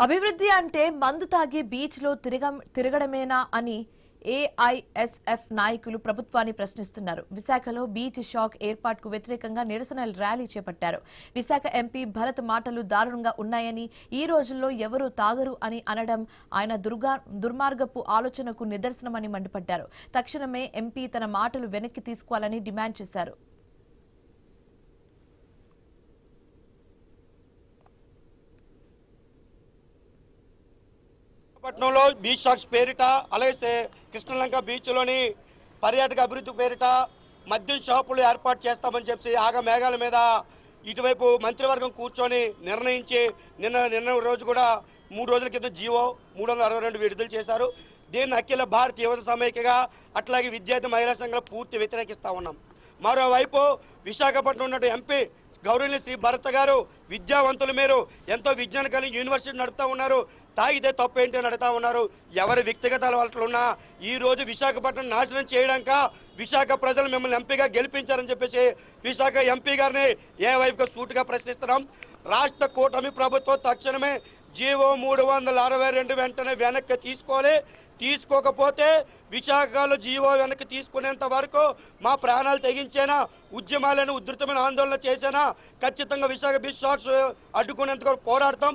అభివృద్ధి అంటే మందు తాగి బీచ్లో తిరగడమేనా అని ఏఐఎస్ఎఫ్ నాయకులు ప్రభుత్వాన్ని ప్రశ్నిస్తున్నారు. విశాఖలో బీచ్ షాక్ ఏర్పాటుకు వ్యతిరేకంగా నిరసన ర్యాలీ చేపట్టారు. విశాఖ ఎంపీ భరత్ మాటలు దారుణంగా ఉన్నాయని, ఈ రోజుల్లో ఎవరూ తాగరు అని అనడం ఆయన దుర్మార్గపు ఆలోచనకు నిదర్శనమని మండిపడ్డారు. తక్షణమే ఎంపీ తన మాటలు వెనక్కి తీసుకోవాలని డిమాండ్ చేశారు. పట్నంలో బీచ్ షాక్స్ పేరిట, అలాగే కృష్ణలంక బీచ్లోని పర్యాటక అభివృద్ధి పేరిట మద్యం షాపులు ఏర్పాటు చేస్తామని చెప్పి ఆగమేఘాల మీద ఇటువైపు మంత్రివర్గం కూర్చొని నిర్ణయించి నిన్న రోజు కూడా 3 రోజుల క్రితం జీవో 362 విడుదల చేశారు. దీన్ని అఖిల భారత యువత సమైక్యగా అట్లాగే విద్యార్థి మహిళా సంఘాలు పూర్తి వ్యతిరేకిస్తూ ఉన్నాం. మరోవైపు విశాఖపట్నం ఉన్న ఎంపీ గౌరవనీయ శ్రీ భరత్ గారు విద్యావంతులు, మీరు ఎంతో విజ్ఞానం కలిగి యూనివర్సిటీ నడుపుతూ ఉన్నారు, తాగితే తప్పేంటి అని అడుగుతా ఉన్నారు. ఎవరి వ్యక్తిగత అలవాట్లున్నా ఈ రోజు విశాఖపట్నం నాశనం చేయడాక విశాఖ ప్రజలు మిమ్మల్ని ఎంపీగా గెలిపించారని చెప్పేసి విశాఖ ఎంపీ గారిని ఏ వైపుగా సూటుగా ప్రశ్నిస్తున్నాం. రాష్ట్ర కూటమి ప్రభుత్వం తక్షణమే జీవో 362 వెంటనే వెనక్కి తీసుకోవాలి. తీసుకోకపోతే విశాఖలో జీవో వెనక్కి తీసుకునేంత వరకు మా ప్రాణాలు తెగించేనా, ఉద్యమాలను ఉధృతమైన ఆందోళన చేసేనా, ఖచ్చితంగా విశాఖ బీచ్ షాక్స్ అడ్డుకునేందుకు పోరాడతాం.